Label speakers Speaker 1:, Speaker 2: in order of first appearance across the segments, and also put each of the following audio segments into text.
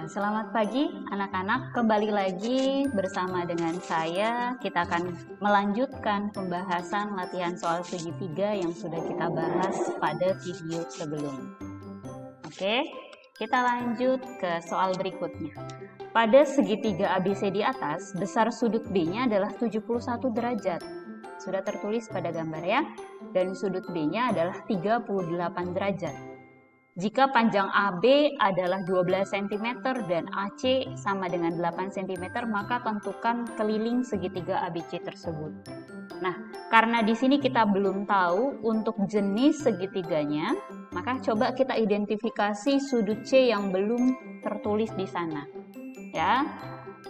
Speaker 1: Selamat pagi anak-anak, kembali lagi bersama dengan saya. Kita akan melanjutkan pembahasan latihan soal segitiga yang sudah kita bahas pada video sebelumnya. Oke, kita lanjut ke soal berikutnya. Pada segitiga ABC di atas, besar sudut B-nya adalah 71 derajat. Sudah tertulis pada gambar ya. Dan sudut B-nya adalah 38 derajat. Jika panjang AB adalah 12 cm dan AC sama dengan 8 cm, maka tentukan keliling segitiga ABC tersebut. Nah, karena di sini kita belum tahu untuk jenis segitiganya, maka coba kita identifikasi sudut C yang belum tertulis di sana. Ya,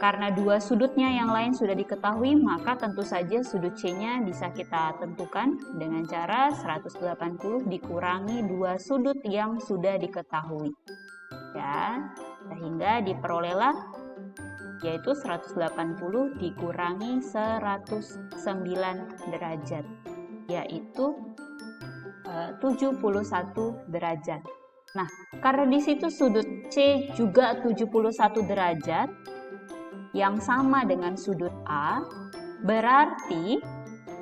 Speaker 1: karena dua sudutnya yang lain sudah diketahui, maka tentu saja sudut C-nya bisa kita tentukan dengan cara 180 dikurangi dua sudut yang sudah diketahui. Ya, sehingga diperolehlah yaitu 180 dikurangi 109 derajat, yaitu 71 derajat. Nah, karena di situ sudut C juga 71 derajat, yang sama dengan sudut A, berarti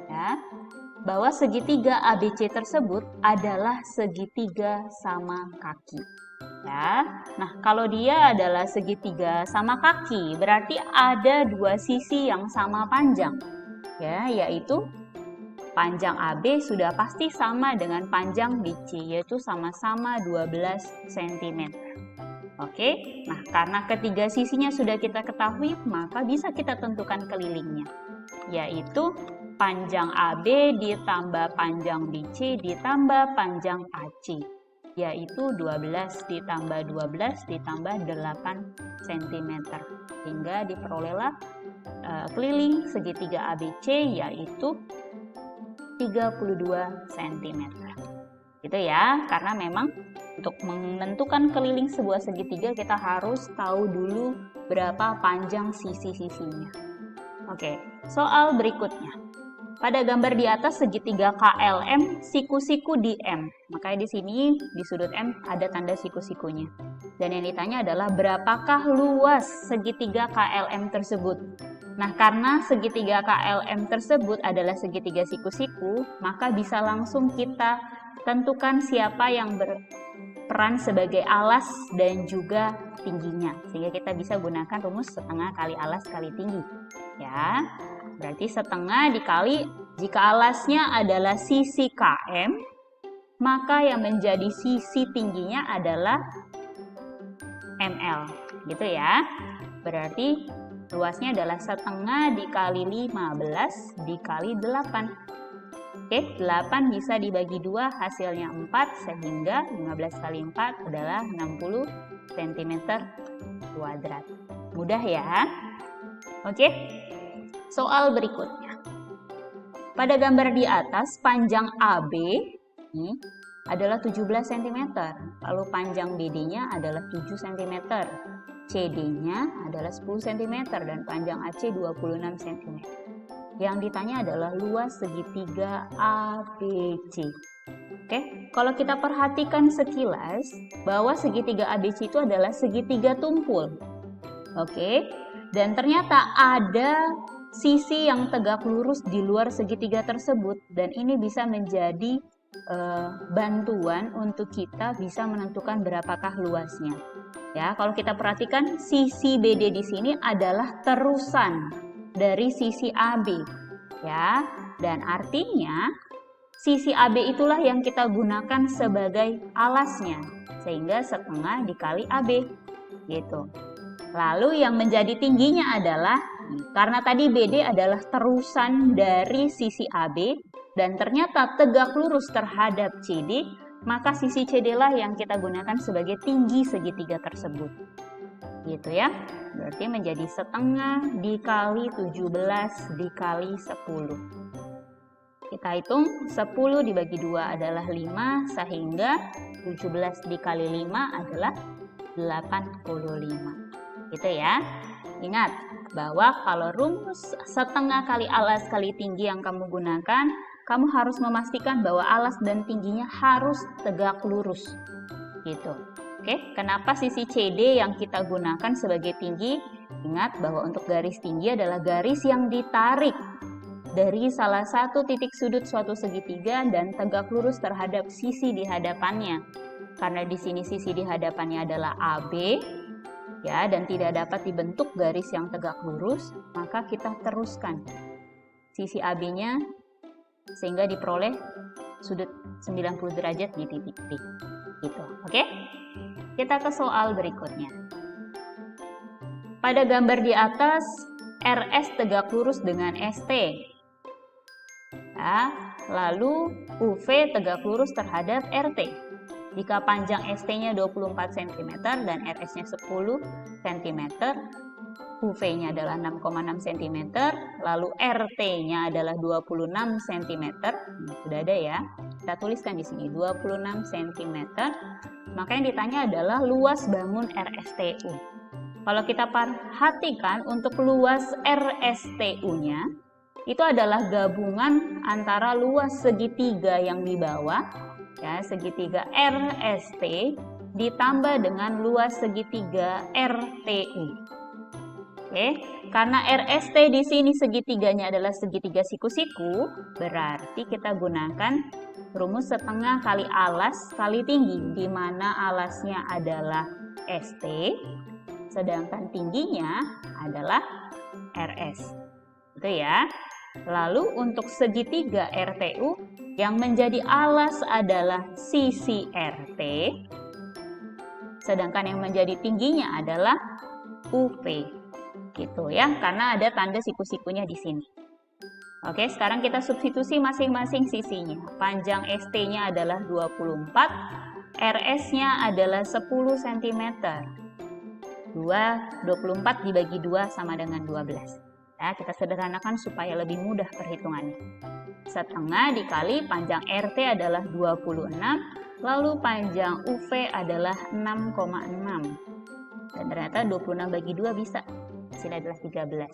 Speaker 1: ya, bahwa segitiga ABC tersebut adalah segitiga sama kaki. Ya. Nah, kalau dia adalah segitiga sama kaki, berarti ada dua sisi yang sama panjang. Ya, yaitu panjang AB sudah pasti sama dengan panjang BC, yaitu sama-sama 12 cm. Oke, nah karena ketiga sisinya sudah kita ketahui, maka bisa kita tentukan kelilingnya, yaitu panjang AB ditambah panjang BC ditambah panjang AC, yaitu 12 ditambah 12 ditambah 8 cm, hingga diperolehlah keliling segitiga ABC yaitu 32 cm. Gitu ya, karena memang untuk menentukan keliling sebuah segitiga kita harus tahu dulu berapa panjang sisi-sisinya. Oke, soal berikutnya. Pada gambar di atas segitiga KLM, siku-siku di M. Makanya di sini di sudut M ada tanda siku-sikunya. Dan yang ditanya adalah berapakah luas segitiga KLM tersebut? Nah, karena segitiga KLM tersebut adalah segitiga siku-siku, maka bisa langsung kita tentukan siapa yang berperan sebagai alas dan juga tingginya. Sehingga kita bisa gunakan rumus setengah kali alas kali tinggi. Ya, berarti setengah dikali, jika alasnya adalah sisi KM, maka yang menjadi sisi tingginya adalah ML. Gitu ya. Berarti luasnya adalah setengah dikali 15 dikali 8. Oke, 8 bisa dibagi 2, hasilnya 4, sehingga 15 kali 4 adalah 60 cm kuadrat. Mudah ya? Oke, soal berikutnya. Pada gambar di atas, panjang AB ini adalah 17 cm, lalu panjang BD-nya adalah 7 cm, CD-nya adalah 10 cm, dan panjang AC 26 cm. Yang ditanya adalah luas segitiga ABC. Oke, kalau kita perhatikan sekilas bahwa segitiga ABC itu adalah segitiga tumpul. Oke, dan ternyata ada sisi yang tegak lurus di luar segitiga tersebut, dan ini bisa menjadi bantuan untuk kita bisa menentukan berapakah luasnya. Ya, kalau kita perhatikan sisi BD di sini adalah terusan dari sisi AB, ya, dan artinya sisi AB itulah yang kita gunakan sebagai alasnya, sehingga setengah dikali AB, gitu. Lalu yang menjadi tingginya adalah, karena tadi BD adalah terusan dari sisi AB, dan ternyata tegak lurus terhadap CD, maka sisi CD lah yang kita gunakan sebagai tinggi segitiga tersebut. Gitu ya, berarti menjadi setengah dikali 17 dikali 10. Kita hitung 10 dibagi 2 adalah 5, sehingga 17 dikali 5 adalah 85. Gitu ya. Ingat bahwa kalau rumus setengah kali alas kali tinggi yang kamu gunakan, kamu harus memastikan bahwa alas dan tingginya harus tegak lurus. Gitu. Oke, kenapa sisi CD yang kita gunakan sebagai tinggi? Ingat bahwa untuk garis tinggi adalah garis yang ditarik dari salah satu titik sudut suatu segitiga dan tegak lurus terhadap sisi di hadapannya. Karena di sini sisi di hadapannya adalah AB, ya, dan tidak dapat dibentuk garis yang tegak lurus, maka kita teruskan sisi AB-nya sehingga diperoleh sudut 90 derajat di titik D. Gitu, oke? Kita ke soal berikutnya. Pada gambar di atas, RS tegak lurus dengan ST. Ya, lalu UV tegak lurus terhadap RT. Jika panjang ST-nya 24 cm dan RS-nya 10 cm, UV-nya adalah 6,6 cm, lalu RT-nya adalah 26 cm. Sudah ada ya. Kita tuliskan di sini 26 cm. Maka yang ditanya adalah luas bangun RSTU. Kalau kita perhatikan untuk luas RSTU-nya, itu adalah gabungan antara luas segitiga yang di bawah, ya, segitiga RST, ditambah dengan luas segitiga RTU. Oke, karena RST di sini segitiganya adalah segitiga siku-siku, berarti kita gunakan rumus setengah kali alas kali tinggi, di mana alasnya adalah ST, sedangkan tingginya adalah RS. Itu ya. Lalu untuk segitiga RTU, yang menjadi alas adalah sisi RT, sedangkan yang menjadi tingginya adalah UV. Gitu ya, karena ada tanda siku-sikunya di sini. Oke, sekarang kita substitusi masing-masing sisinya. Panjang ST-nya adalah 24, RS-nya adalah 10 cm. 24 dibagi 2 sama dengan 12. Ya, kita sederhanakan supaya lebih mudah perhitungannya. Setengah dikali panjang RT adalah 26, lalu panjang UV adalah 6,6. Dan ternyata 26 bagi 2 bisa. Hasilnya adalah 13.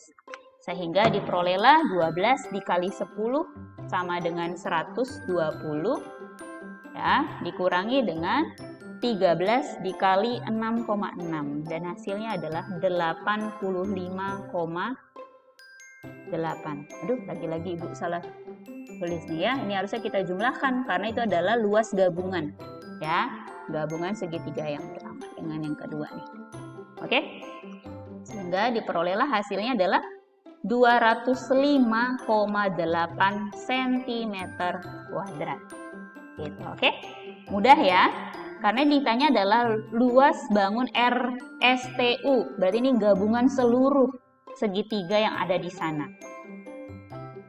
Speaker 1: Sehingga diperolehlah 12 dikali 10 sama dengan 120, ya, dikurangi dengan 13 dikali 6,6 dan hasilnya adalah 85,8. Aduh, lagi-lagi Ibu salah tulis nih ya. Ini harusnya kita jumlahkan karena itu adalah luas gabungan, ya, gabungan segitiga yang pertama dengan yang kedua nih. Oke, sehingga diperolehlah hasilnya adalah 205,8 cm kuadrat. Gitu, oke? Mudah ya? Karena ditanya adalah luas bangun RSTU. Berarti ini gabungan seluruh segitiga yang ada di sana.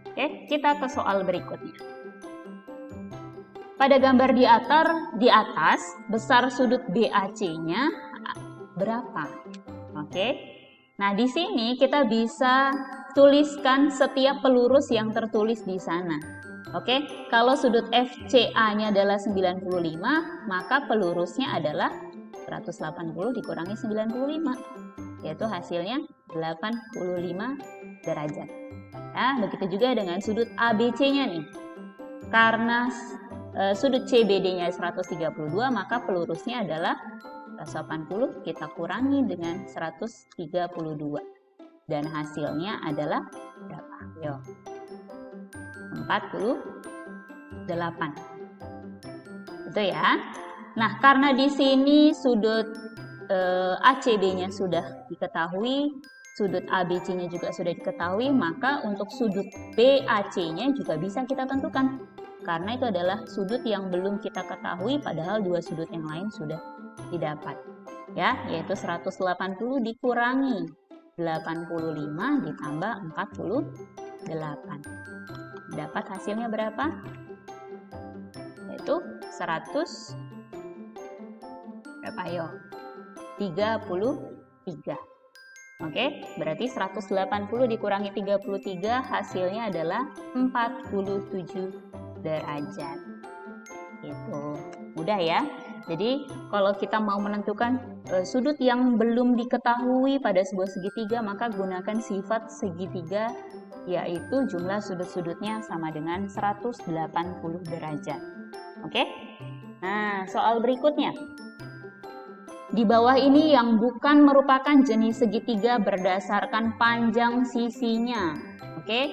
Speaker 1: Oke, kita ke soal berikutnya. Pada gambar di atas, besar sudut BAC-nya berapa? Oke. Nah, di sini kita bisa tuliskan setiap pelurus yang tertulis di sana. Oke, kalau sudut FCA-nya adalah 95, maka pelurusnya adalah 180 dikurangi 95, yaitu hasilnya 85 derajat. Nah, begitu juga dengan sudut ABC-nya nih. Karena sudut CBD-nya 132, maka pelurusnya adalah 180, kita kurangi dengan 132. Dan hasilnya adalah berapa? Yo. 48. Betul ya? Nah, karena di sini sudut ACB-nya sudah diketahui, sudut ABC-nya juga sudah diketahui, maka untuk sudut BAC-nya juga bisa kita tentukan. Karena itu adalah sudut yang belum kita ketahui, padahal dua sudut yang lain sudah didapat. Ya, yaitu 180 dikurangi 85 ditambah 48. Dapat hasilnya berapa? Yaitu 100 berapa yo? 33. Oke, berarti 180 dikurangi 33 hasilnya adalah 47 derajat. Itu mudah ya. Jadi kalau kita mau menentukan sudut yang belum diketahui pada sebuah segitiga, maka gunakan sifat segitiga, yaitu jumlah sudut-sudutnya sama dengan 180 derajat. Oke? Nah, soal berikutnya. Di bawah ini yang bukan merupakan jenis segitiga berdasarkan panjang sisinya. Oke,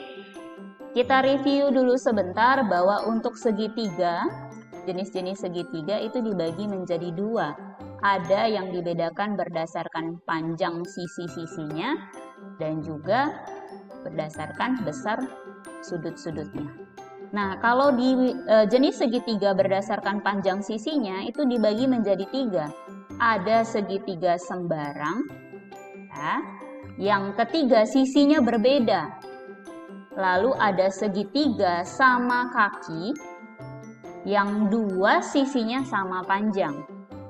Speaker 1: kita review dulu sebentar bahwa untuk segitiga, jenis-jenis segitiga itu dibagi menjadi dua. Ada yang dibedakan berdasarkan panjang sisi-sisinya dan juga berdasarkan besar sudut-sudutnya. Nah, kalau di jenis segitiga berdasarkan panjang sisinya itu dibagi menjadi tiga. Ada segitiga sembarang, ya, yang ketiga sisinya berbeda. Lalu ada segitiga sama kaki, yang dua sisinya sama panjang.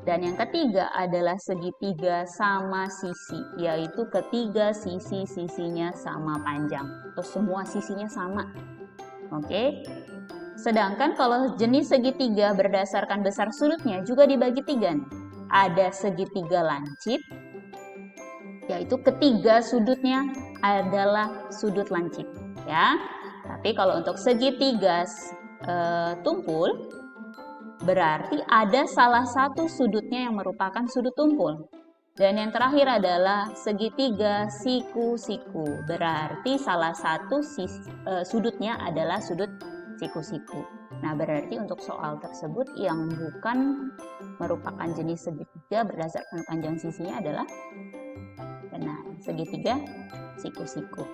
Speaker 1: Dan yang ketiga adalah segitiga sama sisi, yaitu ketiga sisi-sisinya sama panjang. Atau semua sisinya sama. Oke. Sedangkan kalau jenis segitiga berdasarkan besar sudutnya juga dibagi tiga nih. Ada segitiga lancip, yaitu ketiga sudutnya adalah sudut lancip, ya. Tapi kalau untuk segitiga tumpul, berarti ada salah satu sudutnya yang merupakan sudut tumpul. Dan yang terakhir adalah segitiga siku-siku, berarti salah satu sudutnya adalah sudut siku-siku. Nah, berarti untuk soal tersebut yang bukan merupakan jenis segitiga berdasarkan panjang sisinya adalah benar, segitiga siku-siku.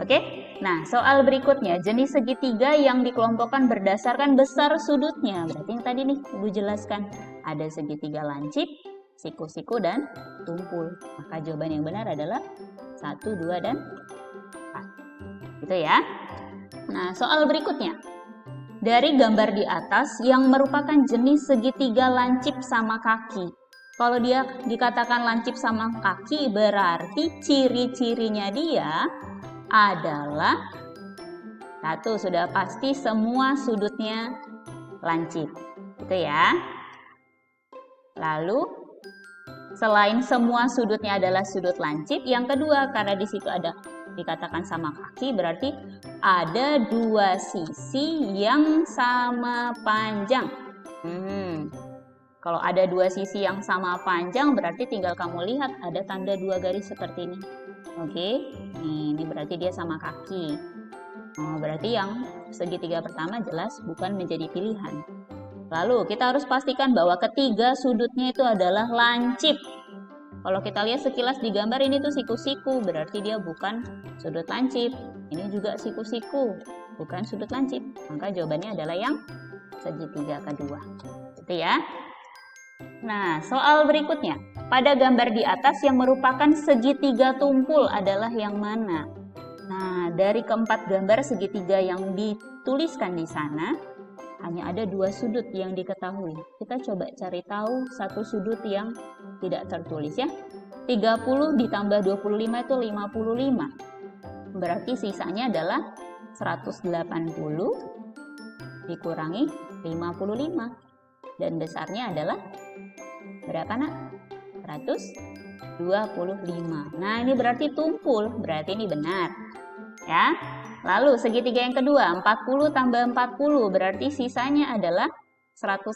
Speaker 1: Oke, nah soal berikutnya, jenis segitiga yang dikelompokkan berdasarkan besar sudutnya. Berarti yang tadi nih Ibu jelaskan, ada segitiga lancip, siku-siku, dan tumpul. Maka jawaban yang benar adalah 1, 2, dan 4. Gitu ya. Nah, soal berikutnya. Dari gambar di atas yang merupakan jenis segitiga lancip sama kaki. Kalau dia dikatakan lancip sama kaki, berarti ciri-cirinya dia adalah satu, sudah pasti semua sudutnya lancip. Gitu ya. Lalu selain semua sudutnya adalah sudut lancip, yang kedua karena di situ ada dikatakan sama kaki, berarti ada dua sisi yang sama panjang. Kalau ada dua sisi yang sama panjang, berarti tinggal kamu lihat ada tanda dua garis seperti ini. Oke, ini berarti dia sama kaki. Berarti yang segitiga pertama jelas bukan menjadi pilihan. Lalu kita harus pastikan bahwa ketiga sudutnya itu adalah lancip. Kalau kita lihat sekilas di gambar ini tuh siku-siku, berarti dia bukan sudut lancip. Ini juga siku-siku, bukan sudut lancip. Maka jawabannya adalah yang segitiga kedua. Gitu ya. Nah, soal berikutnya. Pada gambar di atas yang merupakan segitiga tumpul adalah yang mana? Nah, dari keempat gambar segitiga yang dituliskan di sana, hanya ada dua sudut yang diketahui. Kita coba cari tahu satu sudut yang tidak tertulis ya. 30 ditambah 25 itu 55. Berarti sisanya adalah 180 dikurangi 55. Dan besarnya adalah berapa nak? 125. Nah, ini berarti tumpul. Berarti ini benar. Ya. Lalu segitiga yang kedua, 40 tambah 40 berarti sisanya adalah 180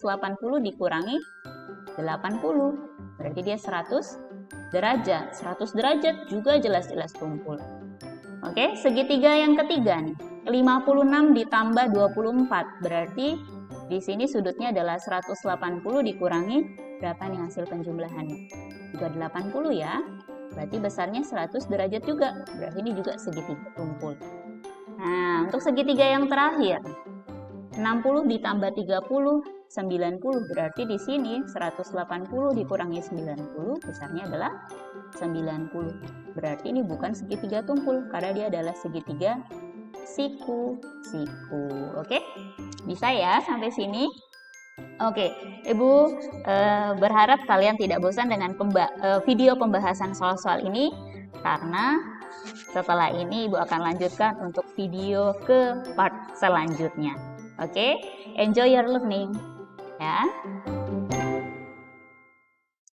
Speaker 1: dikurangi 80. Berarti dia 100 derajat. 100 derajat juga jelas-jelas tumpul. Oke, segitiga yang ketiga nih. 56 ditambah 24 berarti di sini sudutnya adalah 180 dikurangi berapa nih hasil penjumlahannya? Juga 80 ya. Berarti besarnya 100 derajat juga. Berarti ini juga segitiga tumpul. Nah, untuk segitiga yang terakhir, 60 ditambah 30, 90. Berarti di sini 180 dikurangi 90, besarnya adalah 90. Berarti ini bukan segitiga tumpul, karena dia adalah segitiga siku-siku. Oke? Bisa ya sampai sini? Oke, Ibu berharap kalian tidak bosan dengan video pembahasan soal-soal ini, karena setelah ini Ibu akan lanjutkan untuk video ke part selanjutnya. Oke, enjoy your learning ya.